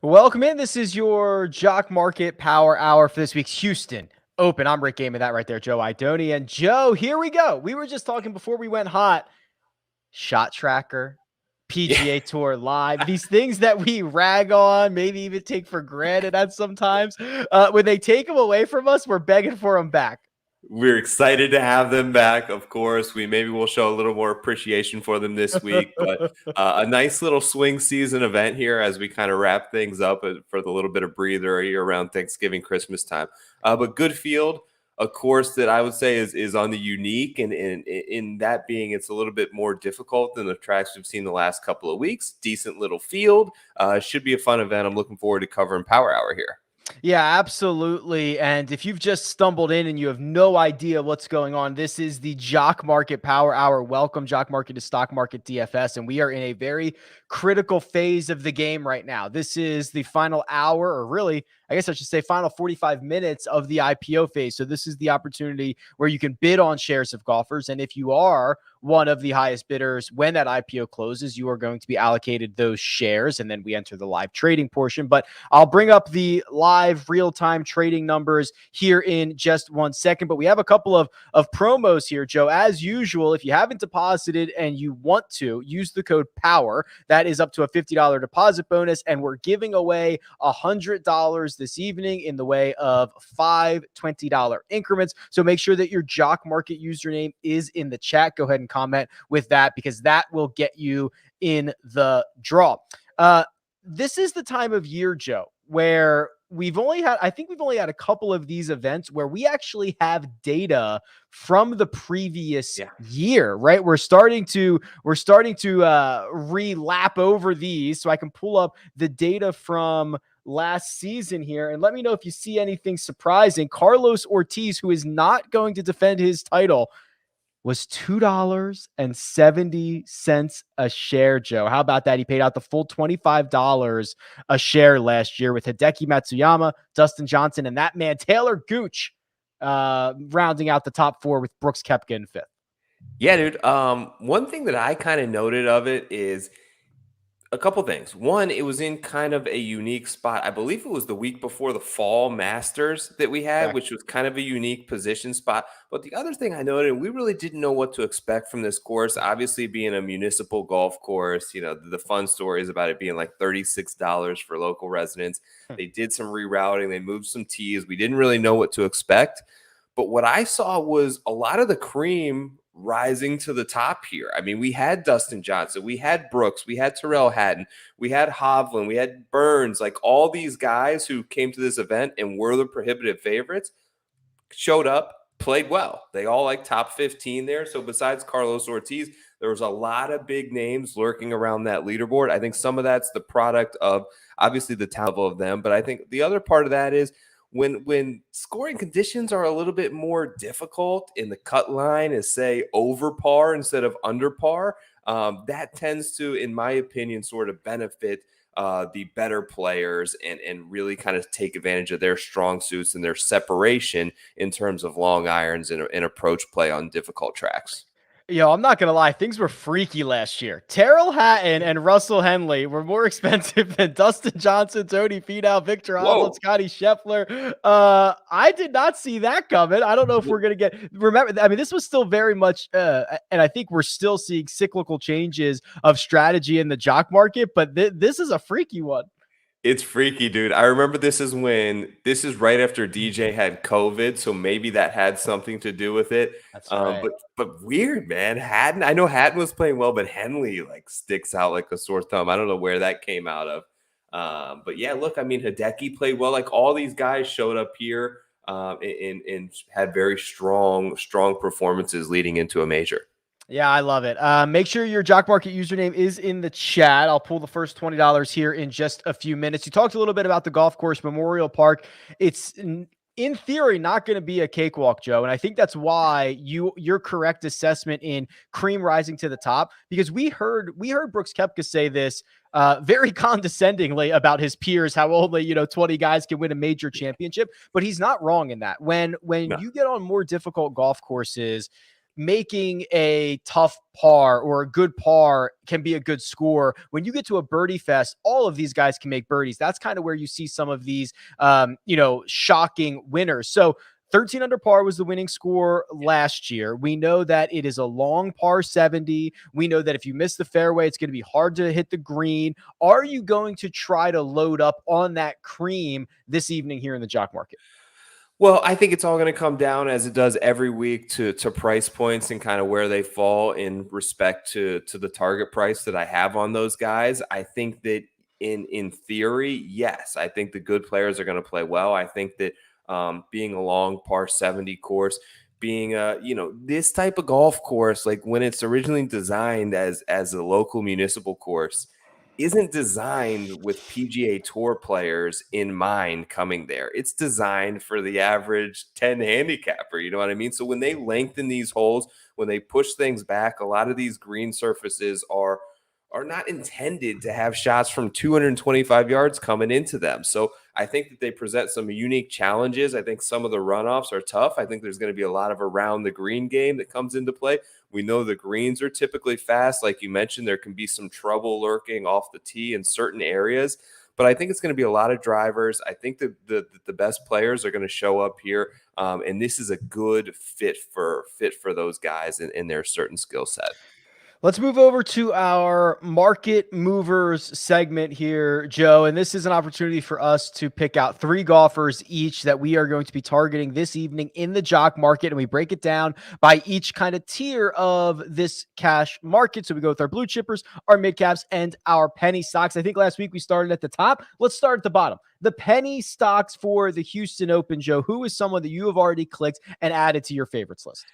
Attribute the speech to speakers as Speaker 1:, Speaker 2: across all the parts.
Speaker 1: Welcome in. This is your Jock Market Power Hour for this week's Houston Open. I'm Rick Game of that right there, Joe Idoni. And Joe, here we go. We were just talking before we went hot. Shot tracker,
Speaker 2: Yeah.
Speaker 1: PGA Tour Live, these things that we rag on, maybe even take for granted at sometimes. When they take them away from us, we're begging for them back.
Speaker 2: We're excited to have them back. Of course, we'll show a little more appreciation for them this week, but a nice little swing season event here as we kind of wrap things up for the little bit of breather here around Thanksgiving, Christmas time. But good field, a course that I would say is on the unique, and in that being, it's a little bit more difficult than the tracks we've seen the last couple of weeks. Decent little field, should be a fun event. I'm looking forward to covering Power Hour here.
Speaker 1: Yeah, absolutely. And if you've just stumbled in and you have no idea what's going on, this is the Jock Market Power Hour. Welcome, Jock Market, to Stock Market DFS. And we are in a very critical phase of the game right now. This is the final hour, or really, I guess I should say final 45 minutes of the IPO phase. So this is the opportunity where you can bid on shares of golfers. And if you are one of the highest bidders when that IPO closes, you are going to be allocated those shares. And then we enter the live trading portion. But I'll bring up the live real-time trading numbers here in just 1 second. But we have a couple of promos here, Joe. As usual, if you haven't deposited and you want to, use the code POWER. That is up to a $50 deposit bonus. And we're giving away $100 this evening in the way of 5 $20 increments. So make sure that your Jock Market username is in the chat. Go ahead and comment with that, because that will get you in the draw. This is the time of year, Joe, where we've only had a couple of these events where we actually have data from the previous year, right? We're starting to relap over these. So I can pull up the data from last season here, and let me know if you see anything surprising. Carlos Ortiz, who is not going to defend his title, was $2.70 a share, Joe. How about that? He paid out the full $25 a share last year, with Hideki Matsuyama, Dustin Johnson, and that man, Taylor Gooch, rounding out the top four with Brooks Koepka in fifth.
Speaker 2: Yeah, dude. One thing that I kind of noted of it is a couple things. One, it was in kind of a unique spot. I believe it was the week before the fall Masters that we had, which was kind of a unique position spot. But the other thing I noted, we really didn't know what to expect from this course. Obviously, being a municipal golf course, the fun story is about it being like $36 for local residents. They did some rerouting. They moved some tees. We didn't really know what to expect. But what I saw was a lot of the cream rising to the top here. I mean, we had Dustin Johnson, we had Brooks, we had Tyrrell Hatton, we had Hovland, we had Burns, like all these guys who came to this event and were the prohibitive favorites, showed up, played well. They all like top 15 there. So besides Carlos Ortiz, there was a lot of big names lurking around that leaderboard. I think some of that's the product of obviously the talent of them, but I think the other part of that is when scoring conditions are a little bit more difficult and the cut line is, say, over par instead of under par, that tends to, in my opinion, sort of benefit the better players and really kind of take advantage of their strong suits and their separation in terms of long irons and approach play on difficult tracks.
Speaker 1: Yo, I'm not going to lie. Things were freaky last year. Tyrrell Hatton and Russell Henley were more expensive than Dustin Johnson, Tony Finau, Victor Hovland, Scotty Scheffler. I did not see that coming. I don't know if we're going to remember, I mean, this was still very much, and I think we're still seeing cyclical changes of strategy in the jock market, but this is a freaky one.
Speaker 2: It's freaky, dude. I remember this is right after DJ had COVID, so maybe that had something to do with it.
Speaker 1: That's right.
Speaker 2: But weird, man. Hatton, I know Hatton was playing well, but Henley like sticks out like a sore thumb. I don't know where that came out of. But yeah, look, I mean, Hideki played well. Like all these guys showed up here and had very strong performances leading into a major.
Speaker 1: Yeah, I love it. Make sure your Jock Market username is in the chat. I'll pull the first $20 here in just a few minutes. You talked a little bit about the golf course, Memorial Park. It's in theory not going to be a cakewalk, Joe. And I think that's why your correct assessment in cream rising to the top, because we heard Brooks Koepka say this very condescendingly about his peers, how only 20 guys can win a major championship. But he's not wrong in that. When you get on more difficult golf courses, making a tough par or a good par can be a good score. When you get to a birdie fest, all of these guys can make birdies. That's kind of where you see some of these, shocking winners. So 13 under par was the winning score last year. We know that it is a long par 70. We know that if you miss the fairway, it's going to be hard to hit the green. Are you going to try to load up on that cream this evening here in the Jock market?
Speaker 2: Well, I think it's all going to come down, as it does every week, to price points and kind of where they fall in respect to the target price that I have on those guys. I think that in theory, yes, I think the good players are going to play well. I think that being a long par 70 course, being this type of golf course, like when it's originally designed as a local municipal course, isn't designed with PGA Tour players in mind coming there. It's designed for the average 10 handicapper, you know what I mean? So when they lengthen these holes, when they push things back, a lot of these green surfaces are not intended to have shots from 225 yards coming into them. So I think that they present some unique challenges. I think some of the runoffs are tough. I think there's going to be a lot of around the green game that comes into play. We know the greens are typically fast. Like you mentioned, there can be some trouble lurking off the tee in certain areas. But I think it's going to be a lot of drivers. I think that the best players are going to show up here. And this is a good fit for those guys in their certain skill set.
Speaker 1: Let's move over to our market movers segment here, Joe. And this is an opportunity for us to pick out 3 golfers each that we are going to be targeting this evening in the Jock market. And we break it down by each kind of tier of this cash market. So we go with our blue chippers, our mid caps, and our penny stocks. I think last week we started at the top. Let's start at the bottom. The penny stocks for the Houston Open, Joe. Who is someone that you have already clicked and added to your favorites list?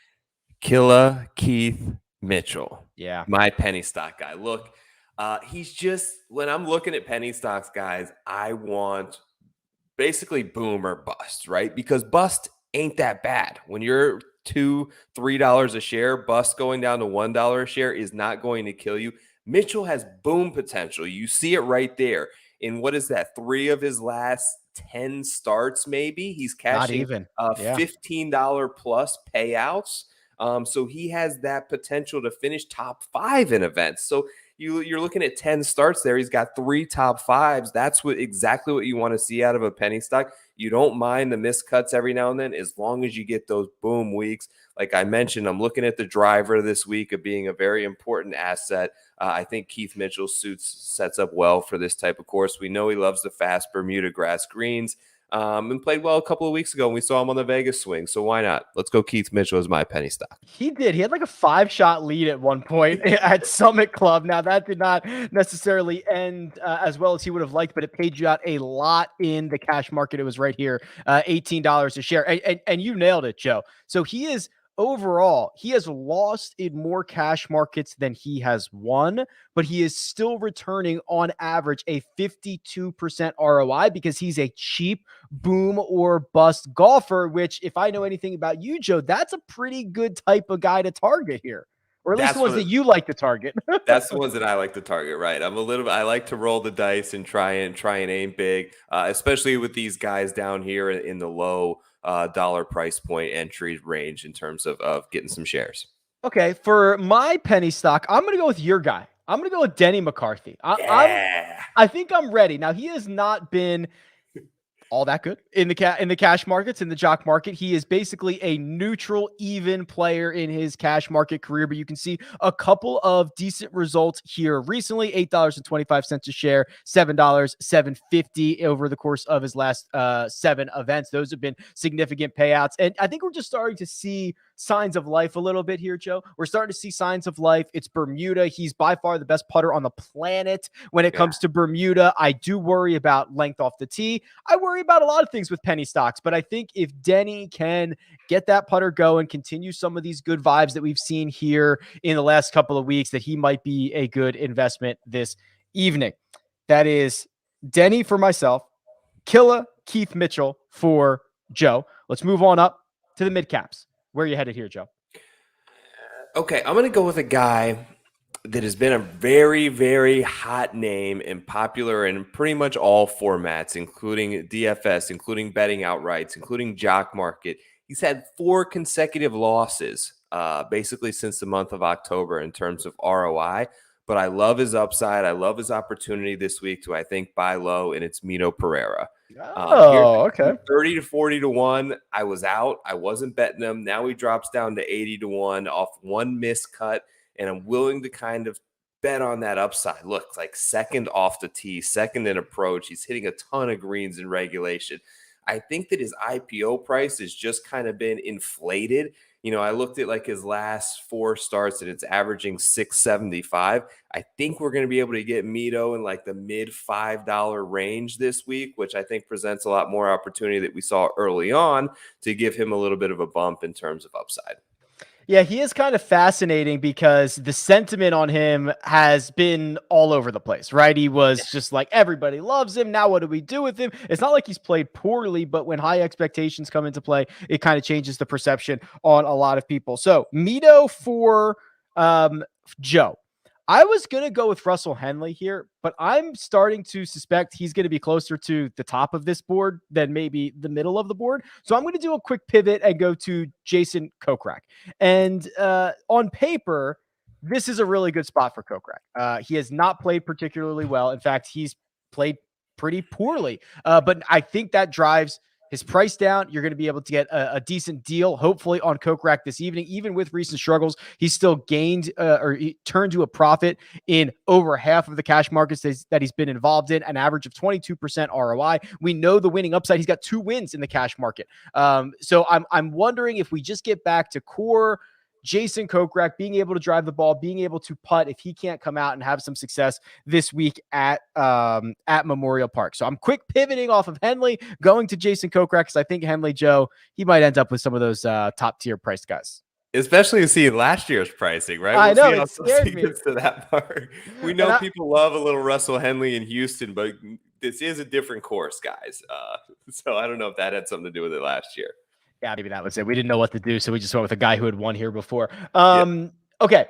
Speaker 2: Killa Keith Mitchell.
Speaker 1: Yeah.
Speaker 2: My penny stock guy. Look, he's just, when I'm looking at penny stocks guys, I want basically boom or bust, right? Because bust ain't that bad. When you're $2-3 a share, bust going down to $1 a share is not going to kill you. Mitchell has boom potential. You see it right there. In what is that? 3 of his last 10 starts, maybe he's cashing $15 plus payouts. So he has that potential to finish top 5 in events. So you're looking at 10 starts there. He's got 3 top 5s. That's exactly what you want to see out of a penny stock. You don't mind the miscuts every now and then, as long as you get those boom weeks. Like I mentioned, I'm looking at the driver this week of being a very important asset. I think Keith Mitchell sets up well for this type of course. We know he loves the fast Bermuda grass greens. And played well a couple of weeks ago, and we saw him on the Vegas swing. So why not? Let's go Keith Mitchell as my penny stock.
Speaker 1: He did. He had like a 5-shot lead at one point at Summit Club. Now, that did not necessarily end as well as he would have liked, but it paid you out a lot in the cash market. It was right here, $18 a share. And you nailed it, Joe. So he is overall, he has lost in more cash markets than he has won, but he is still returning on average a 52% ROI because he's a cheap boom or bust golfer, which, if I know anything about you, Joe, that's a pretty good type of guy to target here. Or at least the ones that you like to target.
Speaker 2: That's the ones that I like to target, right? I like to roll the dice and try and aim big, especially with these guys down here in the low dollar price point entry range in terms of getting some shares.
Speaker 1: Okay, for my penny stock, I'm going to go with your guy. I'm going to go with Denny McCarthy. I think I'm ready. Now, he has not been all that good in the cash markets, in the Jock market. He is basically a neutral, even player in his cash market career, but you can see a couple of decent results here recently. $8.25 a share, $7.50 over the course of his last 7 events. Those have been significant payouts, and I think we're just starting to see signs of life a little bit here, Joe. We're starting to see signs of life. It's Bermuda. He's by far the best putter on the planet when it comes to Bermuda. I do worry about length off the tee. I worry about a lot of things with penny stocks, but I think if Denny can get that putter going, continue some of these good vibes that we've seen here in the last couple of weeks, that he might be a good investment this evening. That is Denny for myself, Killa Keith Mitchell for Joe. Let's move on up to the mid caps. Where are you headed here, Joe?
Speaker 2: Okay, I'm going to go with a guy that has been a very, very hot name and popular in pretty much all formats, including DFS, including betting outrights, including Jock Market. He's had 4 consecutive losses basically since the month of October in terms of ROI. But I love his upside. I love his opportunity this week to, I think, buy low, and it's Mito Pereira. Here,
Speaker 1: Okay.
Speaker 2: 30 to 40 to 1. I was out. I wasn't betting him. Now he drops down to 80 to 1 off one miscut, and I'm willing to kind of bet on that upside. Look, like second off the tee, second in approach. He's hitting a ton of greens in regulation. I think that his IPO price has just kind of been inflated. I looked at like his last 4 starts and it's averaging 675. I think we're going to be able to get Mito in like the mid $5 range this week, which I think presents a lot more opportunity that we saw early on to give him a little bit of a bump in terms of upside.
Speaker 1: Yeah, he is kind of fascinating because the sentiment on him has been all over the place, right? He was just like, everybody loves him. Now what do we do with him? It's not like he's played poorly, but when high expectations come into play, it kind of changes the perception on a lot of people. So Mito for Joe. I was going to go with Russell Henley here, but I'm starting to suspect he's going to be closer to the top of this board than maybe the middle of the board. So I'm going to do a quick pivot and go to Jason Kokrak. And on paper, this is a really good spot for Kokrak. He has not played particularly well. In fact, he's played pretty poorly. But I think that drives his price down. You're going to be able to get a decent deal, hopefully, on Kokrak this evening. Even with recent struggles, he's still gained or he turned to a profit in over half of the cash markets that he's been involved in, an average of 22% ROI. We know the winning upside. He's got 2 wins in the cash market. So I'm wondering if we just get back to core Jason Kokrak being able to drive the ball, being able to putt if he can't come out and have some success this week at Memorial Park. So I'm quick pivoting off of Henley, going to Jason Kokrak because I think Henley, Joe, he might end up with some of those top tier priced guys.
Speaker 2: Especially seeing last year's pricing, right?
Speaker 1: I know, it scared me.
Speaker 2: To that part. We know people love a little Russell Henley in Houston, but this is a different course, guys. So I don't know if that had something to do with it last year.
Speaker 1: Yeah, maybe that was it. We didn't know what to do, so we just went with a guy who had won here before. Okay.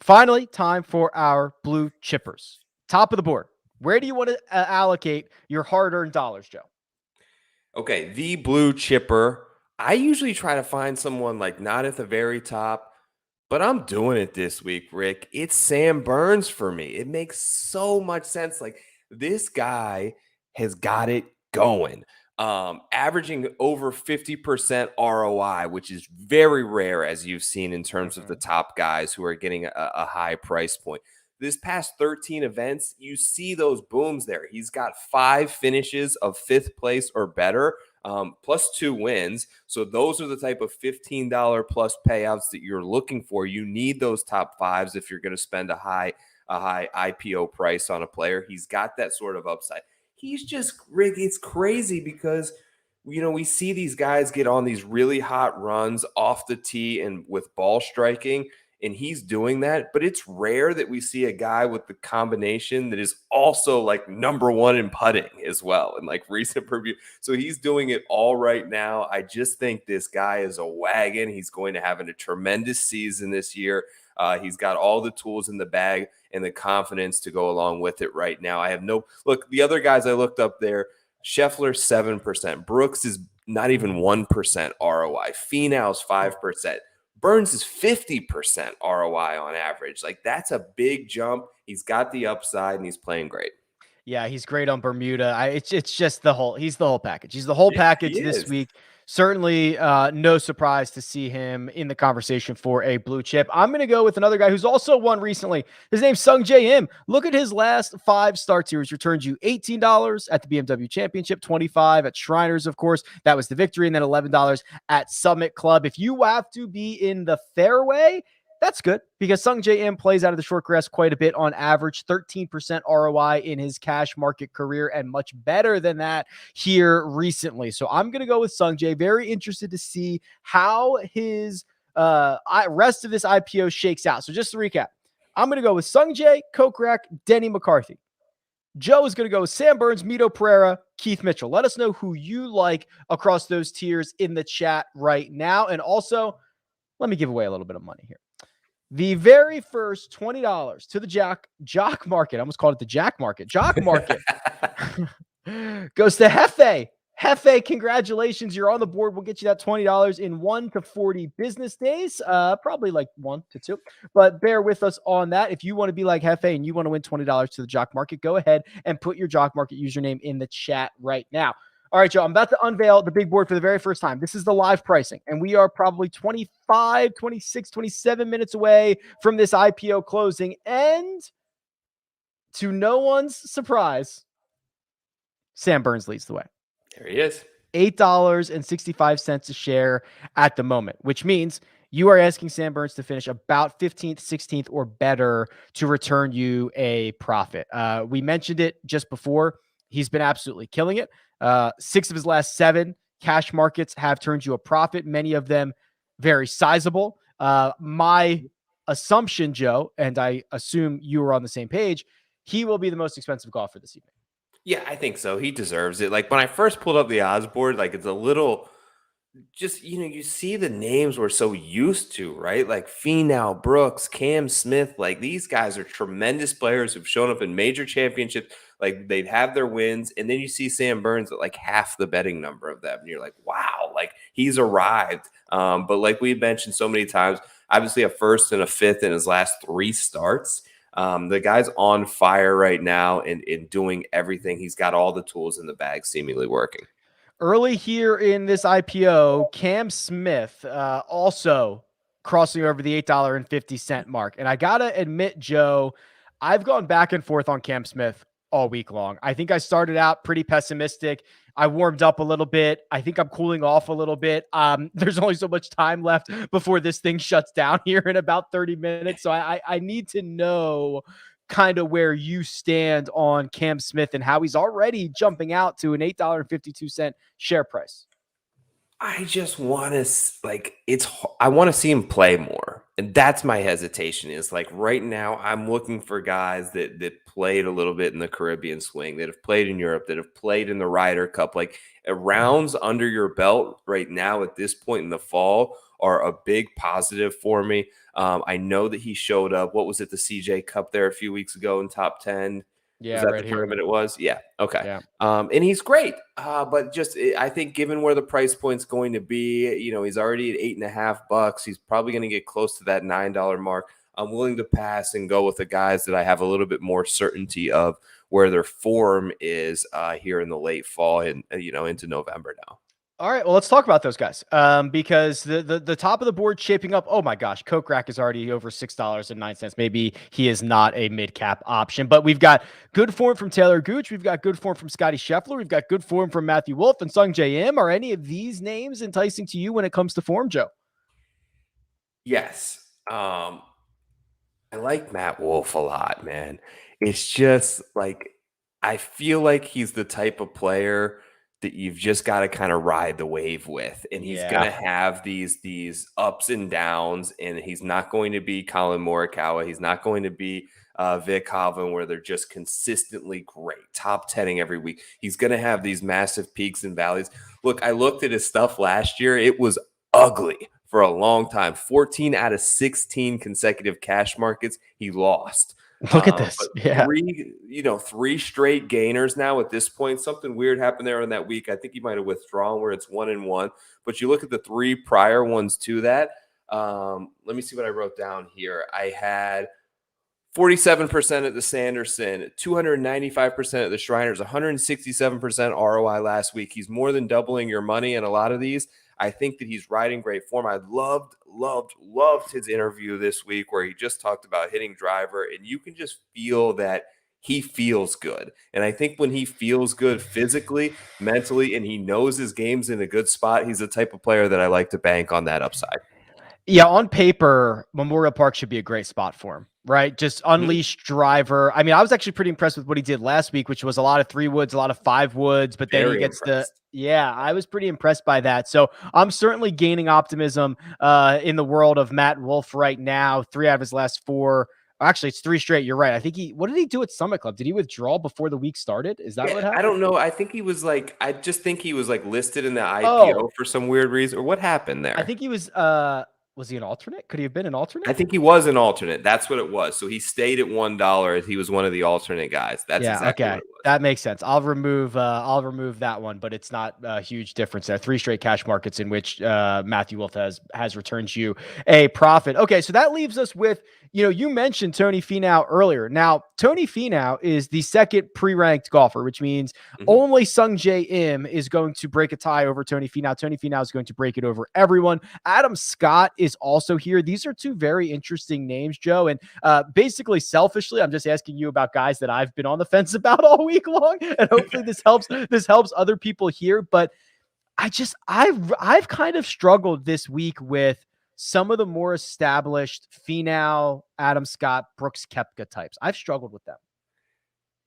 Speaker 1: Finally, time for our blue chippers. Top of the board. Where do you want to allocate your hard-earned dollars, Joe?
Speaker 2: Okay, the blue chipper. I usually try to find someone like not at the very top, but I'm doing it this week, Rick. It's Sam Burns for me. It makes so much sense. Like, this guy has got it going. Averaging over 50% ROI, which is very rare, as you've seen in terms of the top guys who are getting a high price point. This past 13 events, you see those booms there. He's got 5 finishes of 5th place or better, plus 2 wins. So those are the type of $15 plus payouts that you're looking for. You need those top 5s if you're going to spend a high IPO price on a player. He's got that sort of upside. He's just, Rick, it's crazy because, we see these guys get on these really hot runs off the tee and with ball striking, and he's doing that. But it's rare that we see a guy with the combination that is also like number 1 in putting as well in like recent preview. So he's doing it all right now. I just think this guy is a wagon. He's going to have a tremendous season this year. He's got all the tools in the bag and the confidence to go along with it right now. I have look, the other guys I looked up there, Scheffler 7%. Brooks is not even 1% ROI. Finau's 5%. Burns is 50% ROI on average. Like, that's a big jump. He's got the upside and he's playing great.
Speaker 1: Yeah, he's great on Bermuda. It's just he's the whole package. He's the whole package this week. Certainly no surprise to see him in the conversation for a blue chip. I'm going to go with another guy who's also won recently. His name's Sungjae Im. Look at his last 5 starts here. He's returned you $18 at the BMW Championship, $25 at Shriners, of course. That was the victory, and then $11 at Summit Club. If you have to be in the fairway, that's good because Sungjae Im plays out of the short grass quite a bit on average, 13% ROI in his cash market career, and much better than that here recently. So I'm going to go with Sungjae. Very interested to see how his rest of this IPO shakes out. So just to recap, I'm going to go with Sungjae, Kokrak, Denny McCarthy. Joe is going to go with Sam Burns, Mito Pereira, Keith Mitchell. Let us know who you like across those tiers in the chat right now. And also, let me give away a little bit of money here. The very first $20 to the Jock Market, I almost called it the Jack Market, Jock Market, goes to Hefe. Hefe, congratulations. You're on the board. We'll get you that $20 in 1 to 40 business days, probably like 1 to 2. But bear with us on that. If you want to be like Hefe and you want to win $20 to the Jock Market, go ahead and put your Jock Market username in the chat right now. All right, Joe, I'm about to unveil the big board for the very first time. This is the live pricing, and we are probably 25, 26, 27 minutes away from this IPO closing. And to no one's surprise, Sam Burns leads the way.
Speaker 2: There he is.
Speaker 1: $8.65 a share at the moment, which means you are asking Sam Burns to finish about 15th, 16th, or better to return you a profit. We mentioned it just before. He's been absolutely killing it. 6 of his last 7 cash markets have turned you a profit, many of them very sizable. My assumption, Joe, and I assume you are on the same page, he will be the most expensive golfer this evening.
Speaker 2: Yeah, I think so. He deserves it. Like when I first pulled up the odds board, like it's a little just, you see the names we're so used to, right? Like Finau, Brooks, Cam Smith, like these guys are tremendous players who've shown up in major championships. Like they'd have their wins. And then you see Sam Burns at like half the betting number of them. And you're like, wow, like he's arrived. But like we've mentioned so many times, obviously a first and a fifth in his last 3 starts. The guy's on fire right now and doing everything. He's got all the tools in the bag seemingly working.
Speaker 1: Early here in this IPO, Cam Smith also crossing over the $8.50 mark. And I got to admit, Joe, I've gone back and forth on Cam Smith all week long. I think I started out pretty pessimistic. I warmed up a little bit. I think I'm cooling off a little bit. There's only so much time left before this thing shuts down here in about 30 minutes. So I need to know kind of where you stand on Cam Smith and how he's already jumping out to an $8.52 share price.
Speaker 2: I just want to I want to see him play more. And that's my hesitation is like right now I'm looking for guys that played a little bit in the Caribbean swing, that have played in Europe, that have played in the Ryder Cup. Like rounds under your belt right now at this point in the fall are a big positive for me. I know that he showed up. What was it? The CJ Cup there a few weeks ago in top 10.
Speaker 1: Yeah,
Speaker 2: was that
Speaker 1: right
Speaker 2: the
Speaker 1: here.
Speaker 2: tournament it was? Yeah. Okay.
Speaker 1: Yeah.
Speaker 2: And he's great. But just I think given where the price point's going to be, he's already at $8.50. He's probably going to get close to that $9 mark. I'm willing to pass and go with the guys that I have a little bit more certainty of where their form is here in the late fall and into November now.
Speaker 1: All right, well, let's talk about those guys because the top of the board shaping up. Oh my gosh, Coke Rack is already over $6.09. Maybe he is not a mid cap option, but we've got good form from Taylor Gooch. We've got good form from Scotty Scheffler. We've got good form from Matthew Wolff and Sung J M. Are any of these names enticing to you when it comes to form, Joe?
Speaker 2: Yes, I like Matt Wolff a lot, man. It's just like I feel like he's the type of player that you've just got to kind of ride the wave with. And he's going to have these ups and downs, and he's not going to be Colin Morikawa. He's not going to be Vic Hovland, where they're just consistently great, top 10ing every week. He's going to have these massive peaks and valleys. Look, I looked at his stuff last year. It was ugly for a long time. 14 out of 16 consecutive cash markets, he lost.
Speaker 1: Look at this. Yeah.
Speaker 2: 3 straight gainers now at this point. Something weird happened there in that week. I think he might have withdrawn where it's 1-1. But you look at the 3 prior ones to that. Let me see what I wrote down here. I had 47% at the Sanderson, 295% at the Shriners, 167% ROI last week. He's more than doubling your money in a lot of these. I think that he's riding great form. I loved his interview this week where he just talked about hitting driver, and you can just feel that he feels good. And I think when he feels good physically, mentally, and he knows his game's in a good spot, he's the type of player that I like to bank on that upside.
Speaker 1: Yeah, on paper, Memorial Park should be a great spot for him, right? Just unleashed driver. I mean, I was actually pretty impressed with what he did last week, which was a lot of 3 woods, a lot of 5 woods, but then he gets I was pretty impressed by that. So I'm certainly gaining optimism in the world of Matt Wolff right now. 3 out of his last 4. Actually, it's 3 straight. You're right. I think what did he do at Summit Club? Did he withdraw before the week started? Is that what happened?
Speaker 2: I don't know. I think he was I just think he was listed in the IPO for some weird reason, or what happened there?
Speaker 1: I think he was he an alternate? Could he have been an alternate?
Speaker 2: I think he was an alternate. That's what it was. So he stayed at $1. He was one of the alternate guys. That's exactly what it was.
Speaker 1: That makes sense. I'll remove that one, but it's not a huge difference there. 3 straight cash markets in which Matthew Wolf has returned you a profit. Okay, so that leaves us with, you mentioned Tony Finau earlier. Now, Tony Finau is the second pre-ranked golfer, which means only Sung Jae Im is going to break a tie over Tony Finau. Tony Finau is going to break it over everyone. Adam Scott is also here. These are two very interesting names, Joe. And basically, selfishly, I'm just asking you about guys that I've been on the fence about all week long, and hopefully this helps other people here. But I've kind of struggled this week with some of the more established Finau, Adam Scott, Brooks Koepka types. I've struggled with them.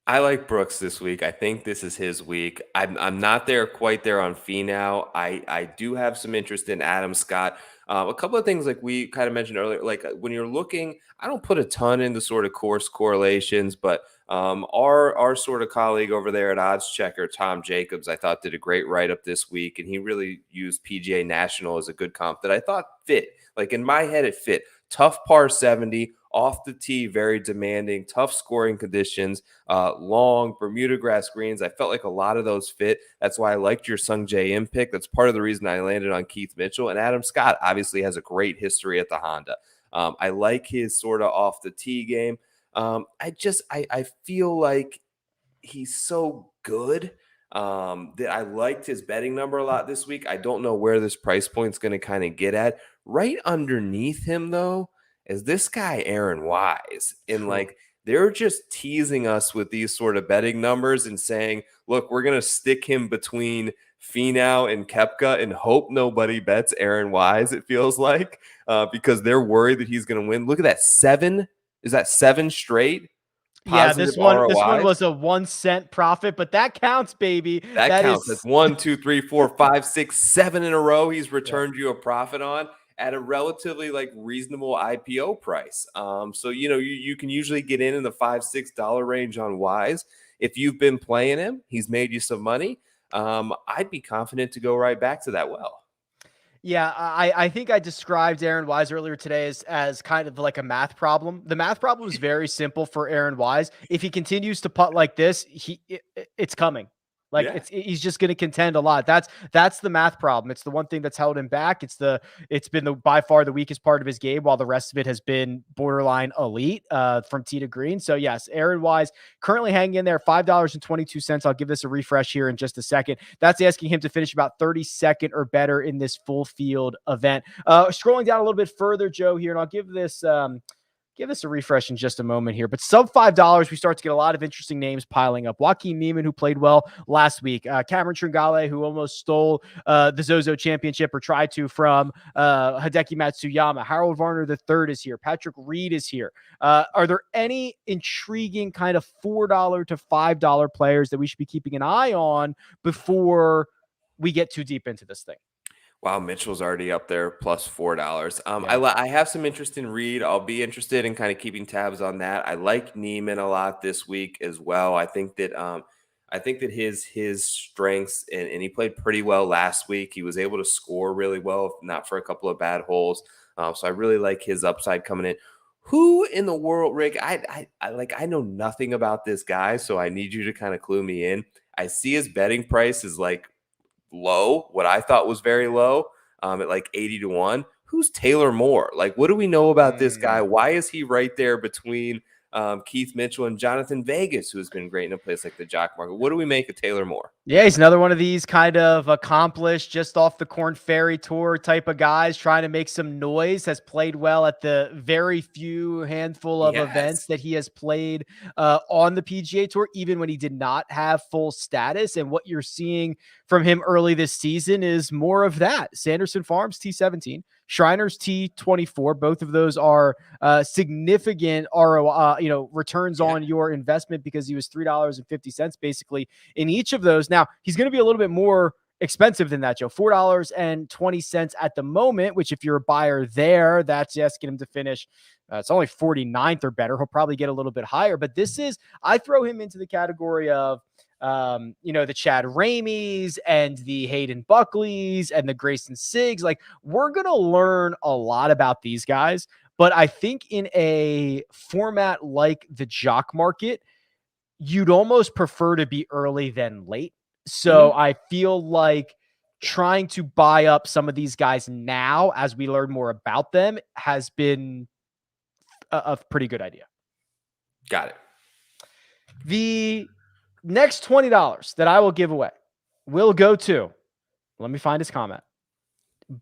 Speaker 2: I like Brooks this week. I think this is his week. I'm not quite there on Finau. I do have some interest in Adam Scott. A couple of things like we kind of mentioned earlier, like when you're looking, I don't put a ton into sort of course correlations, but our sort of colleague over there at Odds Checker, Tom Jacobs, I thought did a great write up this week, and he really used PGA National as a good comp that I thought fit. Like in my head, it fit. Tough par 70. Off the tee, very demanding, tough scoring conditions, long Bermuda grass greens. I felt like a lot of those fit. That's why I liked your Sung Jae Im pick. That's part of the reason I landed on Keith Mitchell. And Adam Scott obviously has a great history at the Honda. I like his sort of off the tee game. I feel like he's so good that I liked his betting number a lot this week. I don't know where this price point's going to kind of get at. Right underneath him, though, is this guy Aaron Wise. And like they're just teasing us with these sort of betting numbers and saying, look, we're going to stick him between Finau and Koepka and hope nobody bets Aaron Wise, it feels like, because they're worried that he's going to win. Look at that. 7. Is that 7 straight?
Speaker 1: Yeah,
Speaker 2: Positive
Speaker 1: this one
Speaker 2: ROIs?
Speaker 1: was a 1 cent profit, but that counts, baby.
Speaker 2: That counts.
Speaker 1: Is
Speaker 2: That's 1, 2, 3, 4, 5, 6, 7 in a row. He's returned you a profit on at a relatively like reasonable IPO price. So you can usually get in the $5-6 range on Wise. If you've been playing him, he's made you some money. I'd be confident to go right back to that well.
Speaker 1: Yeah, I think I described Aaron Wise earlier today as kind of like a math problem. The math problem is very simple for Aaron Wise. If he continues to putt like this, it's coming. Like he's just going to contend a lot. That's the math problem. It's the one thing that's held him back. It's been by far the weakest part of his game, while the rest of it has been borderline elite from tee to green. So yes, Aaron Wise currently hanging in there, $5.22. I'll give this a refresh here in just a second. That's asking him to finish about 32nd or better in this full field event. Scrolling down a little bit further, Joe, here, and I'll give this a refresh in just a moment here. But sub $5, we start to get a lot of interesting names piling up. Joaquin Niemann, who played well last week. Cameron Tringale, who almost stole the Zozo Championship or tried to from Hideki Matsuyama. Harold Varner III is here. Patrick Reed is here. Are there any intriguing kind of $4 to $5 players that we should be keeping an eye on before we get too deep into this thing?
Speaker 2: Wow, Mitchell's already up there plus $4. I have some interest in Reed. I'll be interested in kind of keeping tabs on that. I like Neiman a lot this week as well. I think that his strengths and he played pretty well last week. He was able to score really well, if not for a couple of bad holes. So I really like his upside coming in. Who in the world, Rick? I know nothing about this guy, so I need you to kind of clue me in. I see his betting price is like low, what I thought was very low, at like 80 to 1. Who's Taylor Moore? Like, what do we know about this guy? Why is he right there between Keith Mitchell and Jonathan Vegas, who's been great in a place like the Jock Market? What do we make of Taylor Moore?
Speaker 1: Yeah, he's another one of these kind of accomplished, just off the Corn Ferry Tour type of guys trying to make some noise. Has played well at the very few handful of events that he has played on the PGA Tour, even when he did not have full status. And what you're seeing from him early this season is more of that. Sanderson Farms T17, Shriners T24. Both of those are significant ROI, returns on your investment, because he was $3.50 basically in each of those. Now, he's going to be a little bit more expensive than that, Joe. $4.20 at the moment, which if you're a buyer there, that's asking him to finish. It's only 49th or better. He'll probably get a little bit higher, but I throw him into the category of, the Chad Rameys and the Hayden Buckleys and the Grayson Siggs. Like, we're going to learn a lot about these guys, but I think in a format like the Jock Market, you'd almost prefer to be early than late. So
Speaker 2: Mhm.
Speaker 1: I feel like trying to buy up some of these guys now as we learn more about them has been a pretty good idea.
Speaker 2: Got it.
Speaker 1: The next $20 that I will give away will go to, let me find his comment,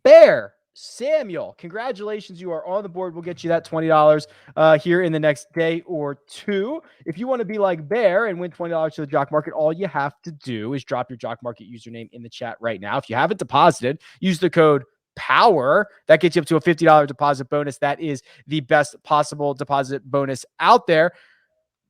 Speaker 1: Bear Samuel. Congratulations, you are on the board. We'll get you that $20 here in the next day or two. If you want to be like Bear and win $20 to the Jock Market, all you have to do is drop your Jock Market username in the chat right now. If you haven't deposited, use the code POWER. That gets you up to a $50 deposit bonus. That is the best possible deposit bonus out there.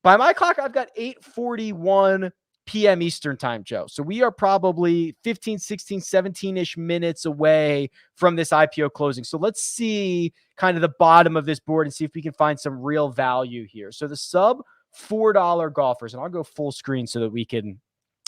Speaker 1: By my clock, I've got 8:41 p.m. Eastern time, Joe. So we are probably 15, 16, 17-ish minutes away from this IPO closing. So let's see kind of the bottom of this board and see if we can find some real value here. So the sub $4 golfers, and I'll go full screen so that we can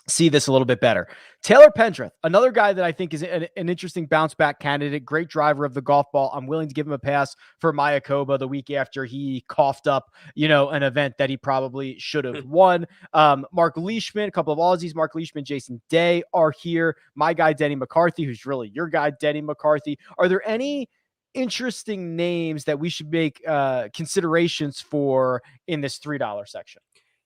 Speaker 1: see this a little bit better. Taylor Pendrick, another guy that I think is an interesting bounce back candidate, great driver of the golf ball. I'm willing to give him a pass for Mayakoba the week after he coughed up, an event that he probably should have won. Mark Leishman, a couple of Aussies, Mark Leishman, Jason Day are here. My guy, Denny McCarthy, who's really your guy, Denny McCarthy. Are there any interesting names that we should make considerations for in this $3 section?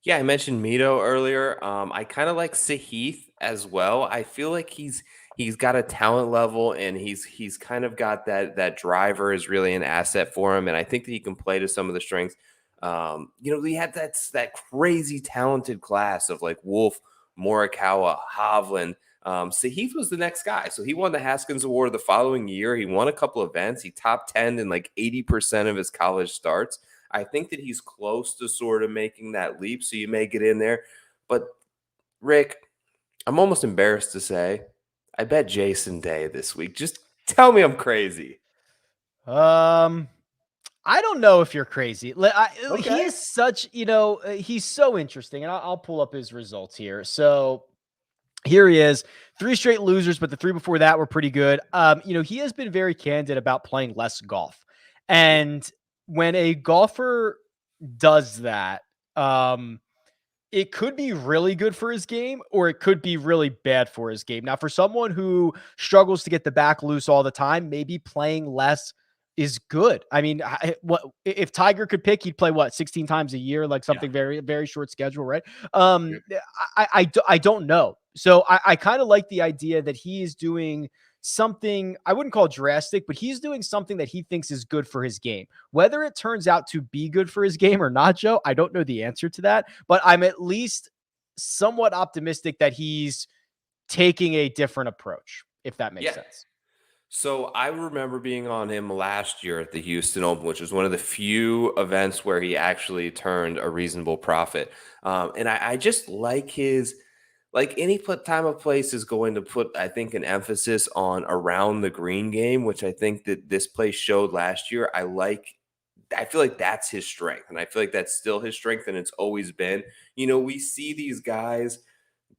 Speaker 2: Yeah, I mentioned Mito earlier. I kind of like Sahith as well. I feel like he's got a talent level, and he's kind of got that driver is really an asset for him, and I think that he can play to some of the strengths. We had that crazy talented class of like Wolf, Morikawa, Hovland. Sahith was the next guy, so he won the Haskins Award the following year. He won a couple events. He top 10 in like 80% of his college starts. I think that he's close to sort of making that leap, so you may get in there. But, Rick, I'm almost embarrassed to say, I bet Jason Day this week. Just tell me I'm crazy.
Speaker 1: I don't know if you're crazy. He
Speaker 2: Okay.
Speaker 1: is such, he's so interesting. And I'll pull up his results here. So here he is, 3 straight losers, but the 3 before that were pretty good. He has been very candid about playing less golf. And when a golfer does that, it could be really good for his game, or it could be really bad for his game. Now, for someone who struggles to get the back loose all the time, maybe playing less is good. I mean, what if Tiger could pick? He'd play 16 times a year, like
Speaker 2: Yeah.
Speaker 1: something very, very short schedule, right? I don't know. So I kind of like the idea that he is doing something I wouldn't call drastic, but he's doing something that he thinks is good for his game. Whether it turns out to be good for his game or not, Joe, I don't know the answer to that, but I'm at least somewhat optimistic that he's taking a different approach, if that makes sense.
Speaker 2: So I remember being on him last year at the Houston Open, which was one of the few events where he actually turned a reasonable profit. And I just like like any time of place is going to put, I think, an emphasis on around the green game, which I think that this place showed last year. I feel like that's his strength, and I feel like that's still his strength, and it's always been. We see these guys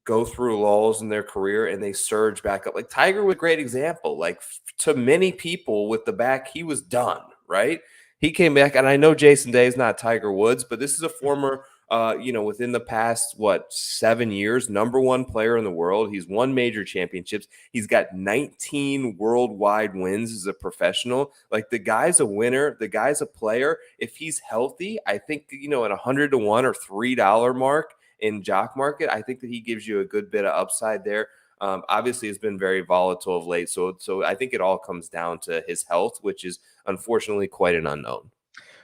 Speaker 2: go through lulls in their career and they surge back up. Like Tiger was a great example. Like to many people with the back, he was done, right? He came back, and I know Jason Day is not Tiger Woods, but this is a former, within the past, 7 years, #1 player in the world. He's won major championships. He's got 19 worldwide wins as a professional. Like the guy's a winner. The guy's a player. If he's healthy, I think, at 100 to 1 or $3 mark in Jock Market, I think that he gives you a good bit of upside there. Obviously, it's been very volatile of late, so I think it all comes down to his health, which is unfortunately quite an unknown.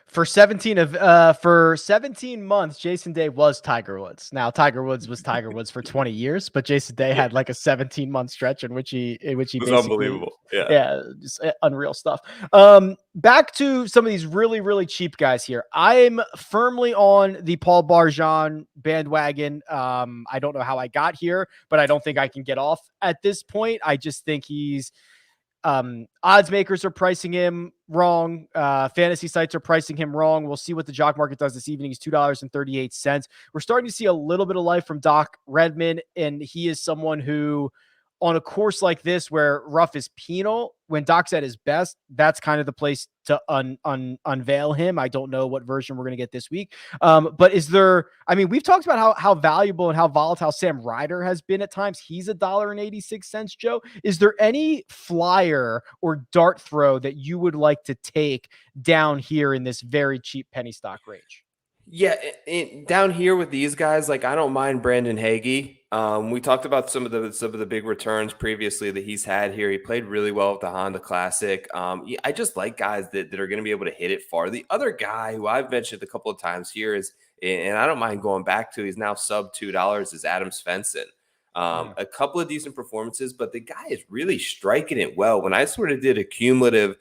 Speaker 1: For 17 months, Jason Day was Tiger Woods. Now, Tiger Woods was Tiger Woods for 20 years, but Jason Day
Speaker 2: Yeah,
Speaker 1: had like a 17-month stretch in which he
Speaker 2: it's
Speaker 1: basically,
Speaker 2: unbelievable. Yeah.
Speaker 1: yeah, just unreal stuff. Back to some of these really, really cheap guys here. I'm firmly on the Paul Barjon bandwagon. I don't know how I got here, but I don't think I can get off at this point. I just think he's odds makers are pricing him wrong. Fantasy sites are pricing him wrong. We'll see what the Jock Market does this evening. He's $2.38. We're starting to see a little bit of life from Doc Redman, and he is someone who on a course like this where rough is penal, when Doc's at his best, that's kind of the place to unveil him. I don't know what version we're going to get this week. But is there, I mean, we've talked about how valuable and how volatile Sam Ryder has been at times. He's $1.86, Joe. Is there any flyer or dart throw that you would like to take down here in this very cheap penny stock range?
Speaker 2: Yeah, down here with these guys, like I don't mind Brandon Hagee. We talked about some of the big returns previously that he's had here. He played really well with the Honda Classic. Yeah, I just like guys that are going to be able to hit it far. The other guy who I've mentioned a couple of times here is, and I don't mind going back to, he's now sub $2, is Adam Svensson. A couple of decent performances, but the guy is really striking it well. When I sort of did a cumulative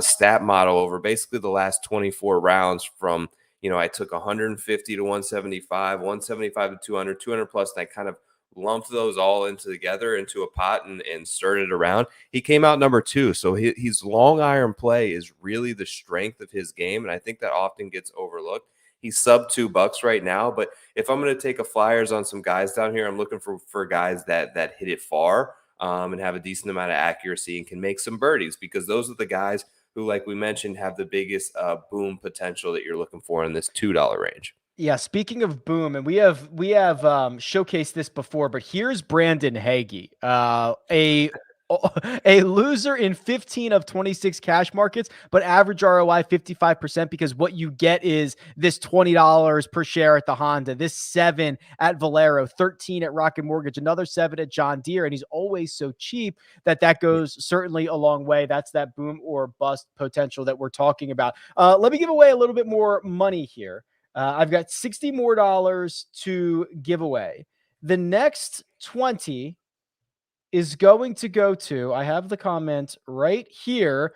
Speaker 2: stat model over basically the last 24 rounds from, I took 150 to 175, 175 to 200, 200 plus, and I kind of lumped those all together into a pot and stirred it around. He came out number 2. So his long iron play is really the strength of his game. And I think that often gets overlooked. He's sub $2 right now. But if I'm going to take a flyers on some guys down here, I'm looking for guys that hit it far and have a decent amount of accuracy and can make some birdies, because those are the guys who, like we mentioned, have the biggest boom potential that you're looking for in this $2 range.
Speaker 1: Yeah, speaking of boom, and we have showcased this before, but here's Brandon Hagee, a loser in 15 of 26 cash markets, but average ROI 55%, because what you get is this $20 per share at the Honda, this 7 at Valero, 13 at Rocket Mortgage, another 7 at John Deere, and he's always so cheap that goes certainly a long way. That's that boom or bust potential that we're talking about. Let me give away a little bit more money here. I've got $60 more to give away. The next 20 is going to go to, I have the comment right here,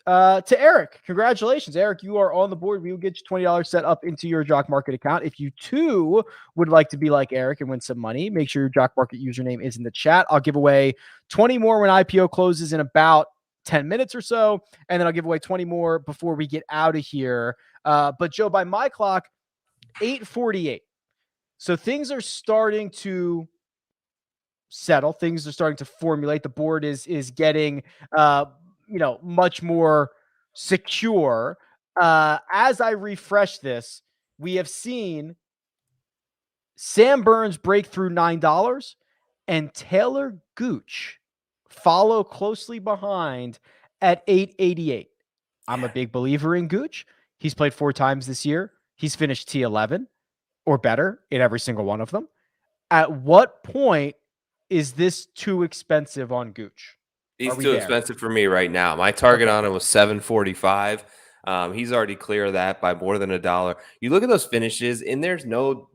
Speaker 1: to Eric. Congratulations, Eric. You are on the board. We will get you $20 set up into your Jock Market account. If you too would like to be like Eric and win some money, make sure your Jock Market username is in the chat. I'll give away 20 more when IPO closes in about 10 minutes or so. And then I'll give away 20 more before we get out of here. But Joe, by my clock, 8:48. So things are starting to settle. Things are starting to formulate. The board is getting much more secure. As I refresh this, we have seen Sam Burns break through $9 and Taylor Gooch follow closely behind at 888. I'm a big believer in Gooch. He's played 4 times this year. He's finished T11 or better in every single one of them. At what point is this too expensive on Gooch?
Speaker 2: He's too expensive for me right now. My target on him was $745. He's already clear of that by more than $1. You look at those finishes, and there's no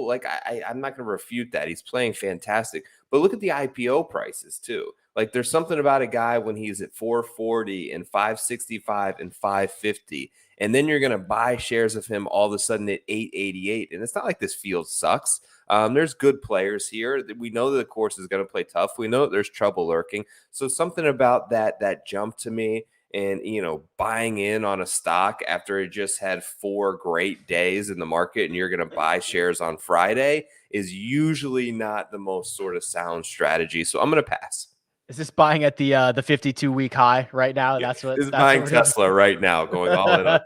Speaker 2: like I'm not going to refute that. He's playing fantastic, but look at the IPO prices too. Like there's something about a guy when he's at 440 and 565 and 550, and then you're going to buy shares of him all of a sudden at 888. And it's not like this field sucks. There's good players here. We know that the course is going to play tough. We know that there's trouble lurking. So something about that jump to me, and buying in on a stock after it just had 4 great days in the market, and you're going to buy shares on Friday, is usually not the most sort of sound strategy. So I'm going to pass.
Speaker 1: Is this buying at the 52-week high right now?
Speaker 2: Yeah,
Speaker 1: That's what
Speaker 2: this is buying Tesla right now, going all in on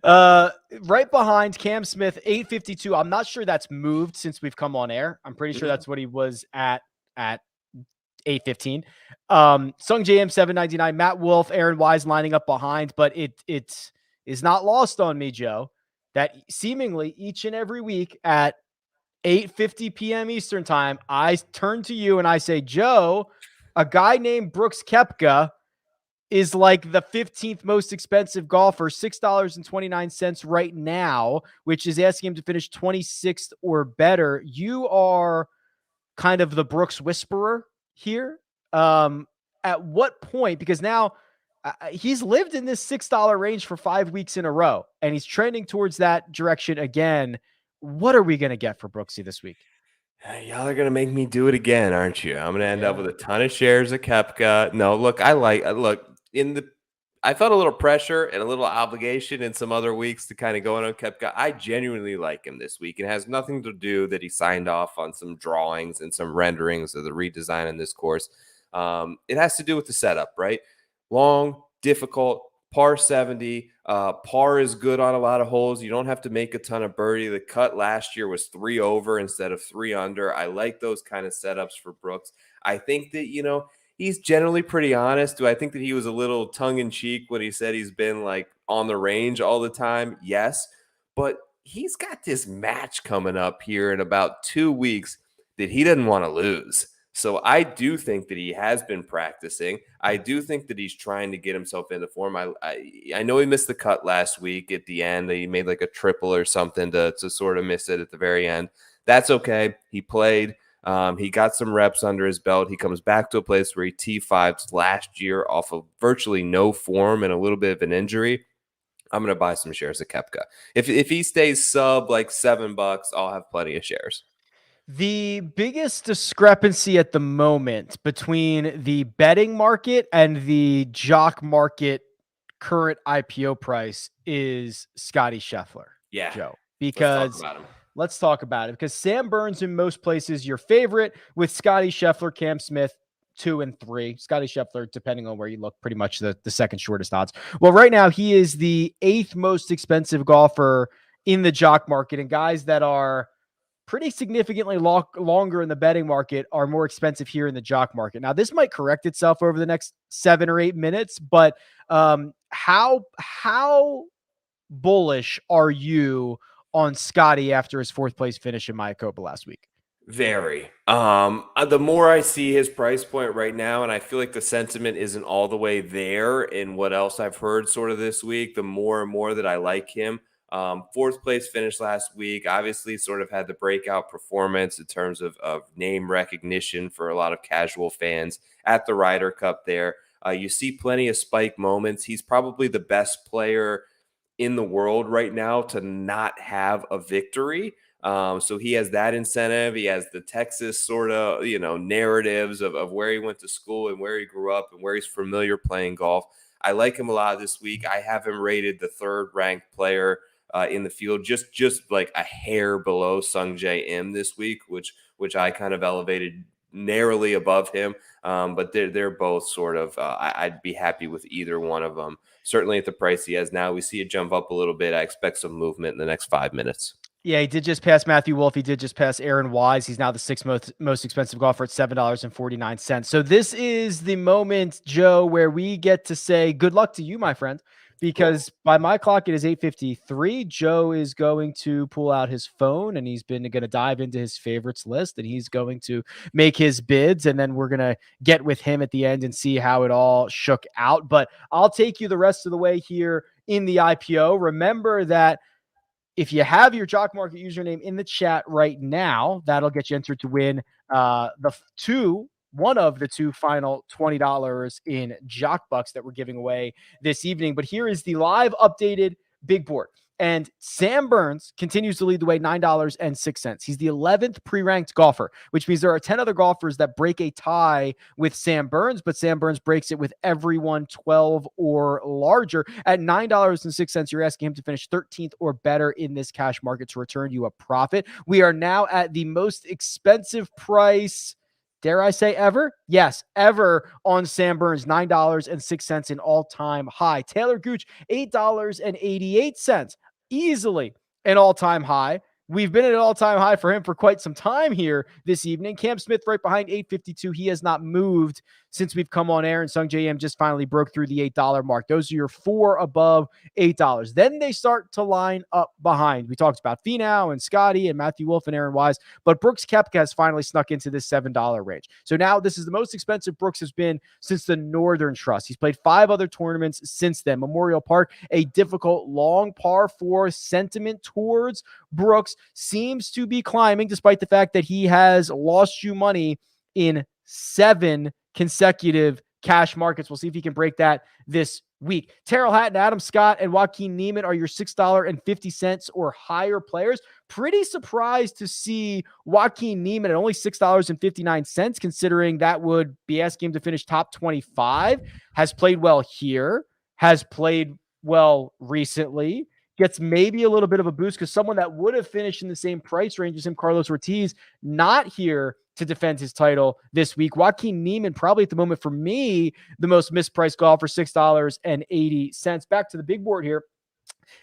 Speaker 1: Tesla. Right behind Cam Smith, 852. I'm not sure that's moved since we've come on air. I'm pretty sure that's what he was at 815. Sung JM 799, Matt Wolf, Aaron Wise lining up behind, but it is not lost on me, Joe, that seemingly each and every week at 8:50 p.m. Eastern time, I turn to you and I say, Joe, a guy named Brooks Koepka is like the 15th most expensive golfer, $6.29 right now, which is asking him to finish 26th or better. You are kind of the Brooks whisperer here. At what point, because now he's lived in this $6 range for 5 weeks in a row, and he's trending towards that direction again. What are we going to get for Brooksy this week?
Speaker 2: Y'all are going to make me do it again, aren't you? I'm going to end up with a ton of shares of Koepka. No, look, look, in the I felt a little pressure and a little obligation in some other weeks to kind of go on Koepka. I genuinely like him this week. It has nothing to do that he signed off on some drawings and some renderings of the redesign in this course. It has to do with the setup, right? Long, difficult, par 70. Par is good on a lot of holes. You don't have to make a ton of birdie. The cut last year was 3 over instead of 3 under. I like those kind of setups for Brooks. I think that, he's generally pretty honest. Do I think that he was a little tongue in cheek when he said he's been like on the range all the time? Yes. But he's got this match coming up here in about 2 weeks that he doesn't want to lose. So I do think that he has been practicing. I do think that he's trying to get himself into form. I know he missed the cut last week at the end. He made like a triple or something to sort of miss it at the very end. That's okay. He played. He got some reps under his belt. He comes back to a place where he T5'd last year off of virtually no form and a little bit of an injury. I'm going to buy some shares of Koepka. If he stays sub like $7, I'll have plenty of shares.
Speaker 1: The biggest discrepancy at the moment between the betting market and the jock market current IPO price is Scotty Scheffler.
Speaker 2: Yeah,
Speaker 1: Joe,
Speaker 2: because
Speaker 1: let's talk about it because Sam Burns in most places your favorite, with Scotty Scheffler, Cam Smith 2 and 3. Scotty Scheffler, depending on where you look, pretty much the second shortest odds. Well, right now he is the 8th most expensive golfer in the jock market, and guys that are pretty significantly longer in the betting market are more expensive here in the jock market. Now, this might correct itself over the next 7 or 8 minutes, but how bullish are you on Scotty after his 4th place finish in Mayakoba last week?
Speaker 2: Very. The more I see his price point right now, and I feel like the sentiment isn't all the way there in what else I've heard sort of this week, the more and more that I like him. 4th place finish last week, obviously sort of had the breakout performance in terms of name recognition for a lot of casual fans at the Ryder Cup there. You see plenty of spike moments. He's probably the best player in the world right now to not have a victory. So he has that incentive. He has the Texas sort of, narratives of where he went to school and where he grew up and where he's familiar playing golf. I like him a lot this week. I have him rated the 3rd ranked player in the field, just like a hair below Sungjae Im this week, which I kind of elevated narrowly above him. But they're both sort of, I'd be happy with either one of them. Certainly at the price he has now, we see it jump up a little bit. I expect some movement in the next 5 minutes.
Speaker 1: Yeah, he did just pass Matthew Wolff. He did just pass Aaron Wise. He's now the 6th most expensive golfer at $7.49. So this is the moment, Joe, where we get to say good luck to you, my friend, because by my clock, it is 8:53. Joe is going to pull out his phone, and he's going to dive into his favorites list, and he's going to make his bids, and then we're going to get with him at the end and see how it all shook out. But I'll take you the rest of the way here in the IPO. Remember that if you have your Jock Market username in the chat right now, that'll get you entered to win one of the 2 final $20 in Jock Bucks that we're giving away this evening. But here is the live updated big board. And Sam Burns continues to lead the way, $9.06. He's the 11th pre-ranked golfer, which means there are 10 other golfers that break a tie with Sam Burns, but Sam Burns breaks it with everyone 12 or larger. At $9.06, you're asking him to finish 13th or better in this cash market to return you a profit. We are now at the most expensive price, dare I say ever? Yes, ever on Sam Burns, $9.06, an all-time high. Taylor Gooch, $8.88, easily an all-time high. We've been at an all-time high for him for quite some time here this evening. Cam Smith right behind, $8.52. He has not moved since we've come on air, and Sungjae Im just finally broke through the $8 mark. Those are your 4 above $8. Then they start to line up behind. We talked about Finau and Scotty and Matthew Wolff and Aaron Wise, but Brooks Koepka has finally snuck into this $7 range. So now this is the most expensive Brooks has been since the Northern Trust. He's played 5 other tournaments since then. Memorial Park, a difficult long par 4. Sentiment towards Brooks seems to be climbing, despite the fact that he has lost you money in 7 consecutive cash markets. We'll see if he can break that this week. Terrell Hatton, Adam Scott, and Joaquin Niemann are your $6.50 or higher players. Pretty surprised to see Joaquin Niemann at only $6.59, considering that would be asking him to finish top 25. Has played well here. has played well recently, gets maybe a little bit of a boost because someone that would have finished in the same price range as him, Carlos Ortiz, not here to defend his title this week. Joaquin Niemann, probably at the moment for me, the most mispriced golfer, $6.80. Back to the big board here.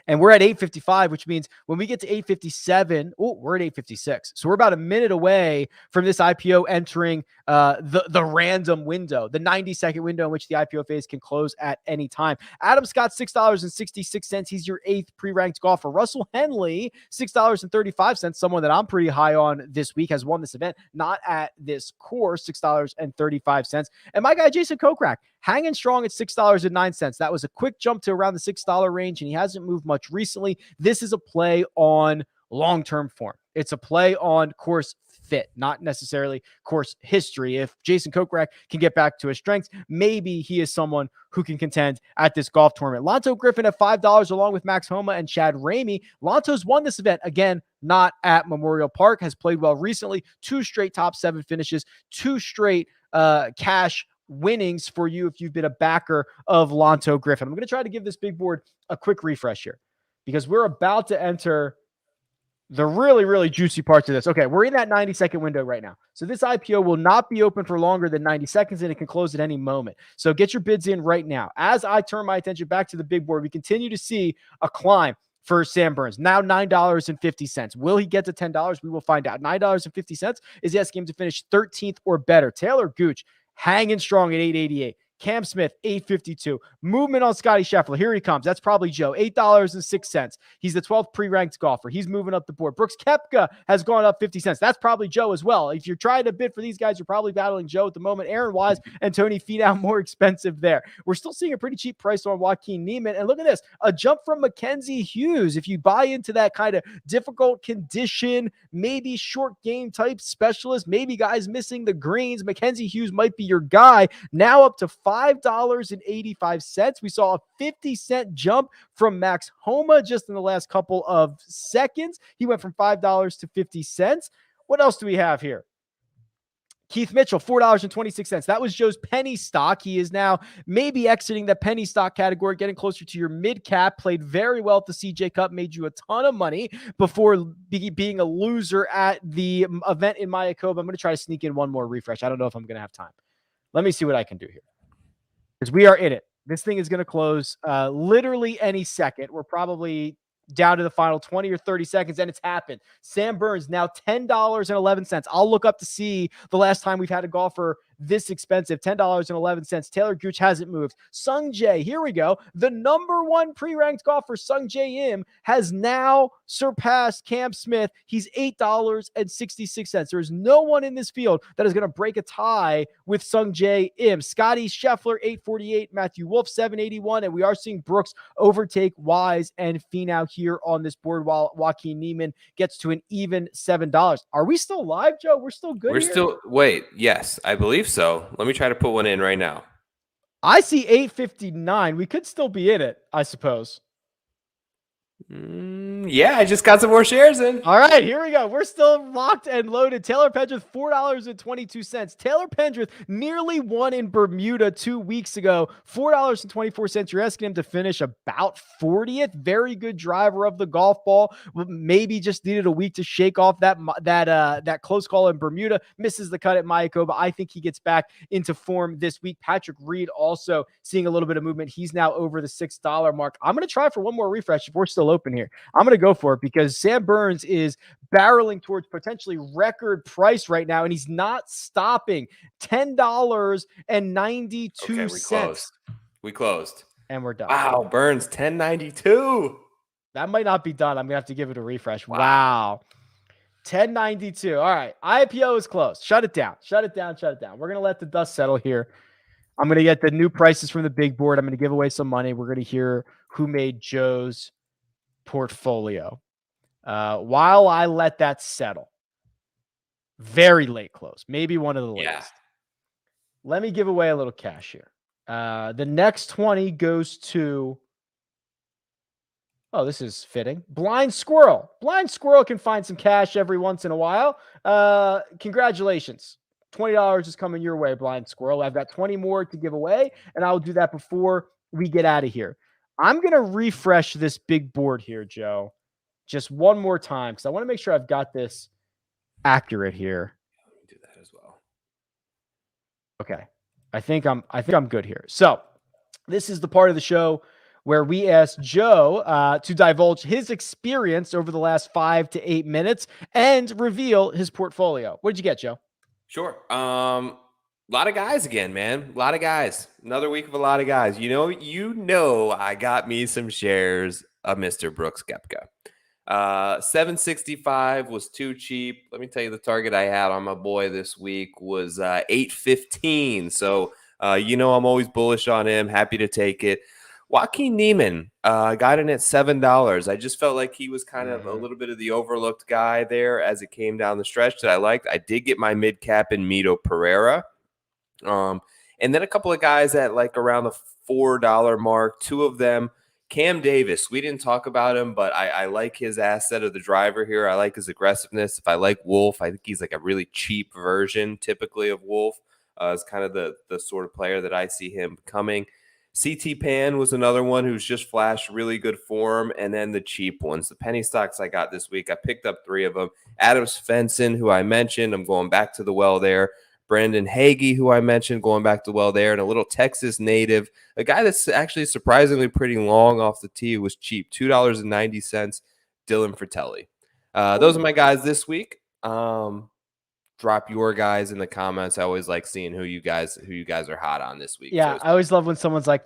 Speaker 1: And we're at 8:55, which means when we get to 8:57, we're at 8:56. So we're about a minute away from this IPO entering the random window, the 90-second window in which the IPO phase can close at any time. Adam Scott, $6.66. He's your 8th pre-ranked golfer. Russell Henley, $6.35. Someone that I'm pretty high on this week, has won this event, not at this course, $6.35. And my guy, Jason Kokrak, hanging strong at $6.09. That was a quick jump to around the $6 range, and he hasn't moved much recently. This is a play on long-term form. It's a play on course fit, not necessarily course history. If Jason Kokrak can get back to his strengths, maybe he is someone who can contend at this golf tournament. Lonto Griffin at $5 along with Max Homa and Chad Ramey. Lonto's won this event, again, not at Memorial Park, has played well recently. 2 straight top 7 finishes, 2 straight cash winnings for you if you've been a backer of Lonto Griffin. I'm going to try to give this big board a quick refresh here because we're about to enter the really, really juicy parts of this. Okay, we're in that 90-second window right now. So this IPO will not be open for longer than 90 seconds, and it can close at any moment. So get your bids in right now. As I turn my attention back to the big board, we continue to see a climb for Sam Burns, now $9.50. Will he get to $10? We will find out. $9.50 is he asking him to finish 13th or better. Taylor Gooch hanging strong at $8.88. Cam Smith, $8.52. Movement on Scotty Scheffler. Here he comes. That's probably Joe. $8.06. He's the 12th pre-ranked golfer. He's moving up the board. Brooks Koepka has gone up 50 cents. That's probably Joe as well. If you're trying to bid for these guys, you're probably battling Joe at the moment. Aaron Wise and Tony Finau more expensive there. We're still seeing a pretty cheap price on Joaquin Niemann. And look at this, a jump from Mackenzie Hughes. If you buy into that kind of difficult condition, maybe short game type specialist, maybe guys missing the greens, Mackenzie Hughes might be your guy. Now up to $5.85. We saw a 50-cent jump from Max Homa just in the last couple of seconds. He went from $5 to 50 cents. What else do we have here? Keith Mitchell, $4.26. That was Joe's penny stock. He is now maybe exiting the penny stock category, getting closer to your mid cap. Played very well at the CJ Cup, made you a ton of money before being a loser at the event in Mayakoba. I'm going to try to sneak in one more refresh. I don't know if I'm going to have time. Let me see what I can do here, because we are in it. This thing is going to close literally any second. We're probably down to the final 20 or 30 seconds, and it's happened. Sam Burns, now $10.11. I'll look up to see the last time we've had a golfer this expensive, $10.11. Taylor Gooch hasn't moved. Sung Jae, here we go. The number 1 pre-ranked golfer, Sung Jae Im, has now surpassed Cam Smith. He's $8.66. There is no one in this field that is going to break a tie with Sung Jae Im. Scotty Scheffler, $8.48. Matthew Wolff, $7.81. And we are seeing Brooks overtake Wise and Finau here on this board, while Joaquin Niemann gets to an even $7. Are we still live, Joe? We're still good.
Speaker 2: Wait, yes, I believe so. Let me try to put one in right now.
Speaker 1: I see 8:59. We could still be in it, I suppose.
Speaker 2: Yeah, I just got some more shares in.
Speaker 1: All right, here we go. We're still locked and loaded. Taylor Pendrith, $4.22. Taylor Pendrith nearly won in Bermuda 2 weeks ago. $4.24. You're asking him to finish about 40th. Very good driver of the golf ball. Maybe just needed a week to shake off that close call in Bermuda. Misses the cut at Mayakoba. I think he gets back into form this week. Patrick Reed also seeing a little bit of movement. He's now over the $6 mark. I'm going to try for one more refresh if we're still open here. I'm going to go for it because Sam Burns is barreling towards potentially record price right now, and he's not stopping. $10.92.
Speaker 2: Okay, we closed.
Speaker 1: And we're done.
Speaker 2: Wow, Burns, $10.92.
Speaker 1: That might not be done. I'm going to have to give it a refresh. Wow. $10.92. All right. IPO is closed. Shut it down. We're going to let the dust settle here. I'm going to get the new prices from the big board. I'm going to give away some money. We're going to hear who made Joe's portfolio. While I let that settle, very late close, maybe one of the latest. Let me give away a little cash here. The next 20 goes to, this is fitting, Blind Squirrel. Blind Squirrel can find some cash every once in a while. Congratulations. $20 is coming your way, Blind Squirrel. I've got 20 more to give away, and I'll do that before we get out of here. I'm going to refresh this big board here, Joe, just one more time because I want to make sure I've got this accurate here.
Speaker 2: Let me do that as well.
Speaker 1: Okay. I think I'm good here. So this is the part of the show where we ask Joe to divulge his experience over the last 5 to 8 minutes and reveal his portfolio. What did you get, Joe?
Speaker 2: Sure. A lot of guys again, man. A lot of guys. Another week of a lot of guys. I got me some shares of Mr. Brooks Koepka. 765 was too cheap. Let me tell you, the target I had on my boy this week was 815. So I'm always bullish on him. Happy to take it. Joaquin Niemann got in at $7. I just felt like he was kind of a little bit of the overlooked guy there as it came down the stretch that I liked. I did get my mid cap in Mito Pereira. And then a couple of guys at like around the $4 mark. Two of them, Cam Davis. We didn't talk about him, but I like his asset of the driver here. I like his aggressiveness. If I like Wolf, I think he's like a really cheap version typically of Wolf. Is kind of the sort of player that I see him becoming. CT Pan was another one who's just flashed really good form. And then the cheap ones, the penny stocks I got this week, I picked up 3 of them. Adam Svensson, who I mentioned, I'm going back to the well there. Brandon Hagee, who I mentioned, going back to well there. And a little Texas native, a guy that's actually surprisingly pretty long off the tee, was cheap, $2.90, Dylan Fratelli. Those are my guys this week. Drop your guys in the comments. I always like seeing who you guys are hot on this week.
Speaker 1: Yeah, I always love when someone's like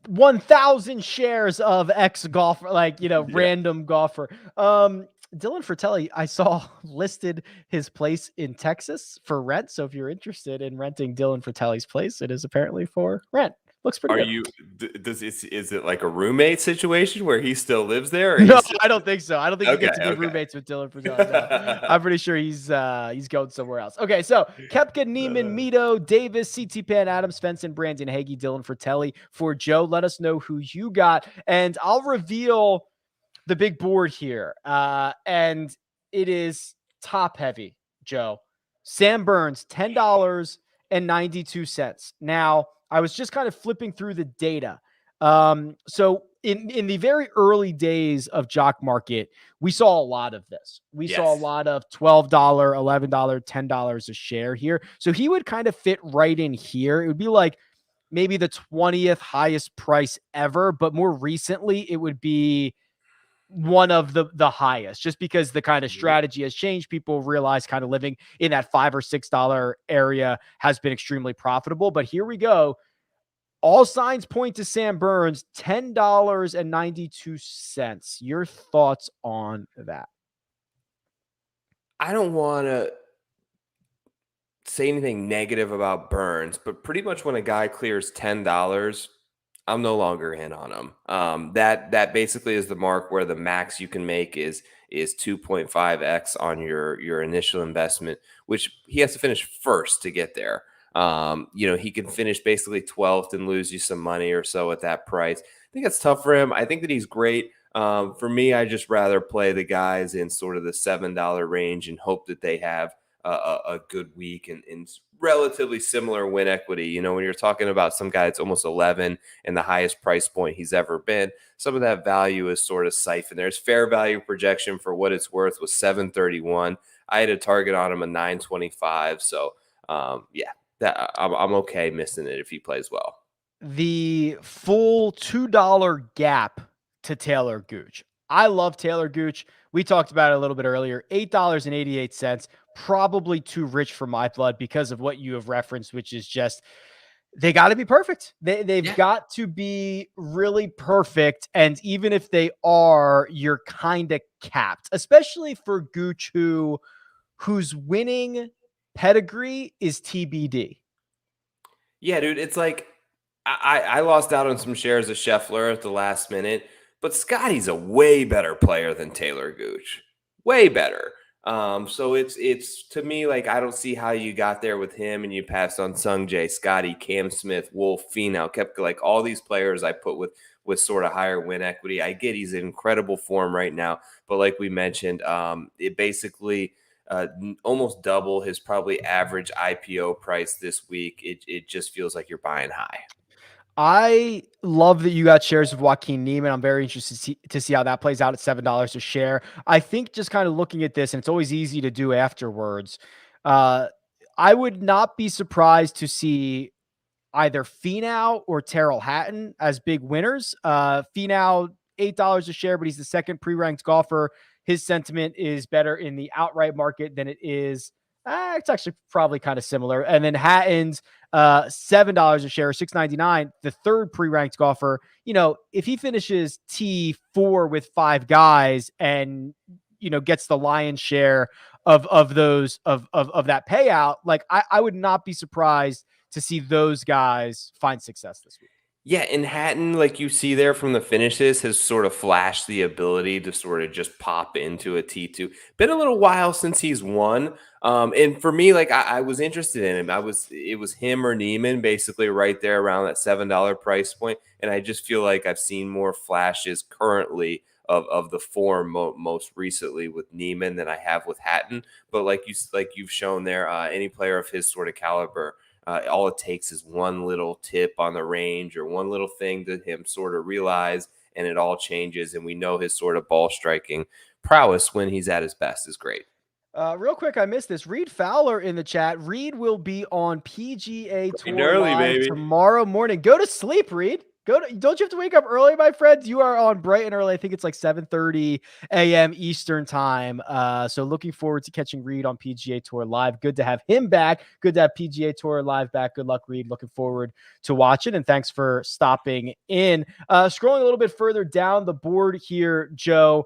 Speaker 1: 1,000 shares of X golfer, random golfer. Dylan Fratelli, I saw listed his place in Texas for rent. So if you're interested in renting Dylan Fratelli's place, it is apparently for rent. Looks pretty good.
Speaker 2: Is it like a roommate situation where he still lives there?
Speaker 1: No, I don't think so. I don't think you get to be
Speaker 2: Okay.
Speaker 1: roommates with Dylan Fratelli. No. I'm pretty sure he's going somewhere else. Okay, so Koepka, Niemann, Mito, Davis, CT Pan, Adam Svensson, Brandon Hagee, Dylan Fratelli. For Joe, let us know who you got, and I'll reveal the big board here. And it is top heavy, Joe. Sam Burns, $10.92. Now, I was just kind of flipping through the data. So in the very early days of Jock Market, we saw a lot of this. We saw a lot of $12, $11, $10 a share here. So he would kind of fit right in here. It would be like maybe the 20th highest price ever, but more recently it would be one of the highest, just because the kind of strategy has changed. People realize kind of living in that $5 or $6 area has been extremely profitable. But here we go. All signs point to Sam Burns, $10.92. Your thoughts on that?
Speaker 2: I don't want to say anything negative about Burns, but pretty much when a guy clears $10, I'm no longer in on him. That basically is the mark where the max you can make is 2.5x on your initial investment, which he has to finish first to get there. He can finish basically 12th and lose you some money or so at that price. I think it's tough for him. I think that he's great. For me, I just rather play the guys in sort of the $7 range and hope that they have a good week and relatively similar win equity. When you're talking about some guy that's almost 11 and the highest price point he's ever been, some of that value is sort of siphoned. There's fair value projection for what it's worth was 731. I had a target on him of 925. So I'm okay missing it if he plays well.
Speaker 1: The full $2 gap to Taylor Gooch. I love Taylor Gooch. We talked about it a little bit earlier. $8.88, probably too rich for my blood because of what you have referenced, which is just they got to be perfect. They've got to be really perfect. And even if they are, you're kind of capped, especially for Gooch, whose winning pedigree is TBD.
Speaker 2: Yeah, dude, it's like I lost out on some shares of Scheffler at the last minute, but Scotty's a way better player than Taylor Gooch. Way better. So it's to me like I don't see how you got there with him and you passed on Sung Jae, Scotty, Cam Smith, Wolf, Finau, Koepka, like all these players I put with sort of higher win equity. I get he's in incredible form right now, but like we mentioned, it basically almost double his probably average IPO price this week. It just feels like you're buying high.
Speaker 1: I love that you got shares of Joaquin Neiman. I'm very interested to see how that plays out at $7 a share. I think just kind of looking at this, and it's always easy to do afterwards. Uh, I would not be surprised to see either Finau or Terrell Hatton as big winners. Finau, $8 a share, but he's the second pre-ranked golfer. His sentiment is better in the outright market than it is. It's actually probably kind of similar. And then Hatton's $7 a share, 6.99. The third pre-ranked golfer. If he finishes T4 with five guys and gets the lion's share of those of that payout, like I would not be surprised to see those guys find success this week.
Speaker 2: Yeah, and Hatton, like you see there from the finishes, has sort of flashed the ability to sort of just pop into a T2. Been a little while since he's won. And for me, like I was interested in him. It was him or Neiman basically right there around that $7 price point. And I just feel like I've seen more flashes currently of the form most recently with Neiman than I have with Hatton. But like you've shown there, any player of his sort of caliber, all it takes is one little tip on the range or one little thing to him sort of realize, and it all changes. And we know his sort of ball striking prowess when he's at his best is great.
Speaker 1: Real quick, I missed this. Reed Fowler in the chat. Reed will be on PGA
Speaker 2: Bright and
Speaker 1: Tour
Speaker 2: early,
Speaker 1: Live
Speaker 2: baby.
Speaker 1: tomorrow morning. Go to sleep, Reed. Don't you have to wake up early, my friend? You are on bright and early. I think it's like 7:30 a.m. Eastern time. So looking forward to catching Reed on PGA Tour Live. Good to have him back. Good to have PGA Tour Live back. Good luck, Reed. Looking forward to watching, and thanks for stopping in. Scrolling a little bit further down the board here, Joe.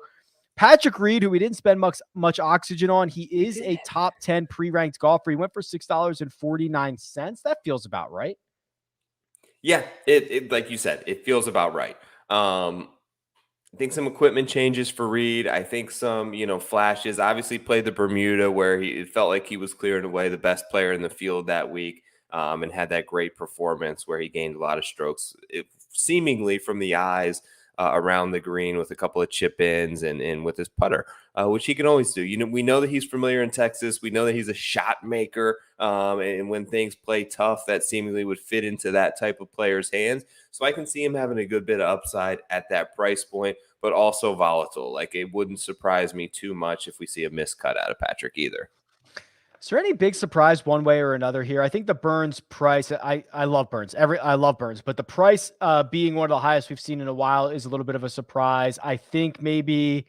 Speaker 1: Patrick Reed, who we didn't spend much oxygen on, he is a top 10 pre-ranked golfer. He went for $6.49. That feels about right.
Speaker 2: Yeah, it like you said, it feels about right. I think some equipment changes for Reed. I think some, flashes. Obviously, played the Bermuda where it felt like he was clearing away the best player in the field that week, and had that great performance where he gained a lot of strokes, seemingly from the eyes around the green with a couple of chip ins and with his putter, which he can always do. We know that he's familiar in Texas. We know that he's a shot maker, and when things play tough, that seemingly would fit into that type of player's hands. So I can see him having a good bit of upside at that price point, but also volatile. Like it wouldn't surprise me too much if we see a miscut out of Patrick either.
Speaker 1: Is there any big surprise one way or another here? I think the Burns price, I love Burns. I love Burns, but the price being one of the highest we've seen in a while is a little bit of a surprise. I think maybe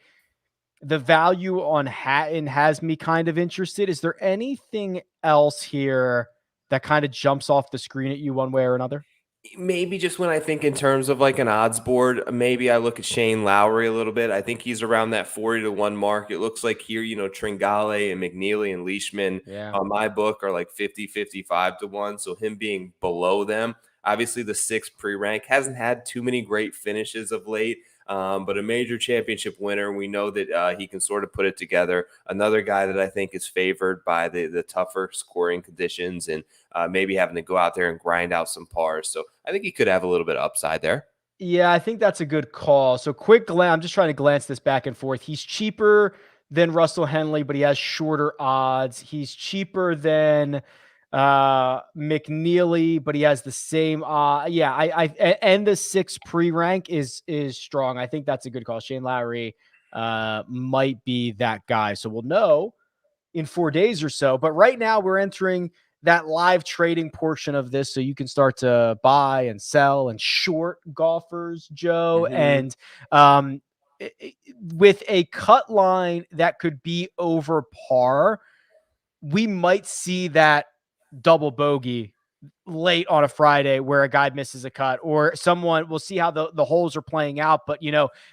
Speaker 1: the value on Hatton has me kind of interested. Is there anything else here that kind of jumps off the screen at you one way or another?
Speaker 2: Maybe just when I think in terms of like an odds board, maybe I look at Shane Lowry a little bit. I think he's around that 40-1 mark. It looks like here, Tringale and McNeely and Leishman
Speaker 1: Yeah.
Speaker 2: on my book are like 50-55-1. So him being below them, obviously the sixth pre-rank hasn't had too many great finishes of late. But a major championship winner. We know that he can sort of put it together. Another guy that I think is favored by the tougher scoring conditions and maybe having to go out there and grind out some pars. So I think he could have a little bit of upside there.
Speaker 1: Yeah, I think that's a good call. So quick glance, I'm just trying to glance this back and forth. He's cheaper than Russell Henley, but he has shorter odds. He's cheaper than McNeely, but he has the same and the six pre-rank is strong. I think that's a good call. Shane Lowry might be that guy. So we'll know in 4 days or so. But right now we're entering that live trading portion of this. So you can start to buy and sell and short golfers, Joe.
Speaker 2: Mm-hmm.
Speaker 1: And with a cut line that could be over par, we might see that double bogey late on a Friday where a guy misses a cut, or someone will see how the holes are playing out. But,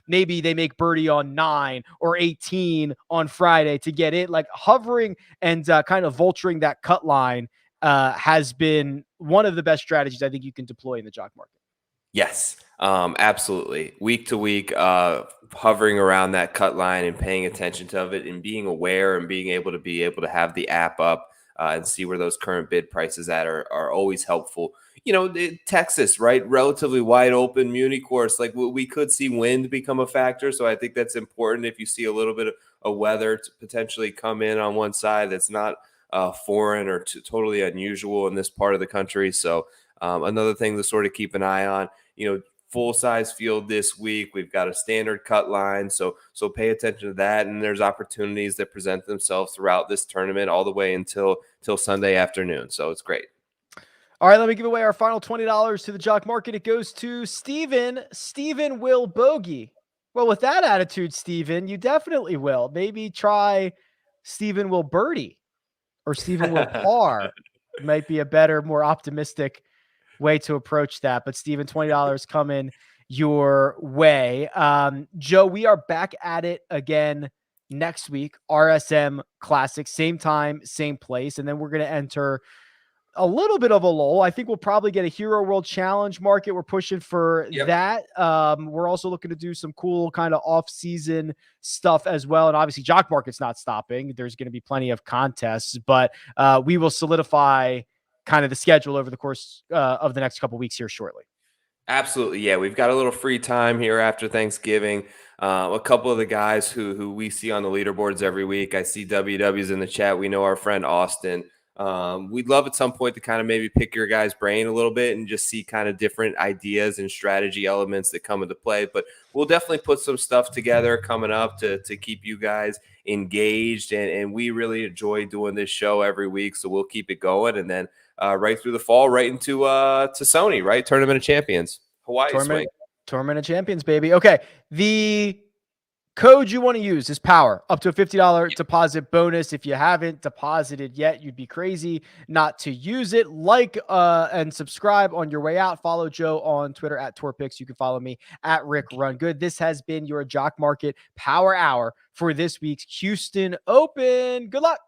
Speaker 1: maybe they make birdie on 9 or 18 on Friday to get it. Like hovering and kind of vulturing that cut line has been one of the best strategies I think you can deploy in the jock market.
Speaker 2: Yes, absolutely. Week to week, hovering around that cut line and paying attention to it and being aware and being able to have the app up and see where those current bid prices at are always helpful. Texas, right? Relatively wide open Muni course. Like we could see wind become a factor. So I think that's important if you see a little bit of weather to potentially come in on one side that's not foreign or totally unusual in this part of the country. So Another thing to sort of keep an eye on, full size field this week. We've got a standard cut line, so pay attention to that. And there's opportunities that present themselves throughout this tournament, all the way until Sunday afternoon. So it's great.
Speaker 1: All right, let me give away our final $20 to the Jock Market. It goes to Steven. Steven will bogey. Well, with that attitude, Steven, you definitely will. Maybe try Steven will birdie or Steven will par. Might be a better, more optimistic way to approach that. But Steven, $20 coming your way. Joe, we are back at it again next week. RSM Classic, same time, same place. And then we're going to enter a little bit of a lull. I think we'll probably get a Hero World Challenge market. We're pushing for that. We're also looking to do some cool kind of off-season stuff as well. And obviously, Jock Market's not stopping. There's going to be plenty of contests, but we will solidify kind of the schedule over the course of the next couple weeks here shortly.
Speaker 2: Absolutely. Yeah, we've got a little free time here after Thanksgiving. A couple of the guys who we see on the leaderboards every week. I see WW's in the chat. We know our friend Austin. We'd love at some point to kind of maybe pick your guys' brain a little bit and just see kind of different ideas and strategy elements that come into play. But we'll definitely put some stuff together coming up to keep you guys engaged. And we really enjoy doing this show every week. So we'll keep it going. And then right through the fall, right into to Sony, right? Tournament of Champions, Hawaii swing.
Speaker 1: Tournament of Champions, baby. Okay. The code you want to use is POWER, up to a $50 deposit bonus. If you haven't deposited yet, you'd be crazy not to use it. Like and subscribe on your way out. Follow Joe on Twitter at TorPix. You can follow me at RickRunGood. This has been your Jock Market Power Hour for this week's Houston Open. Good luck.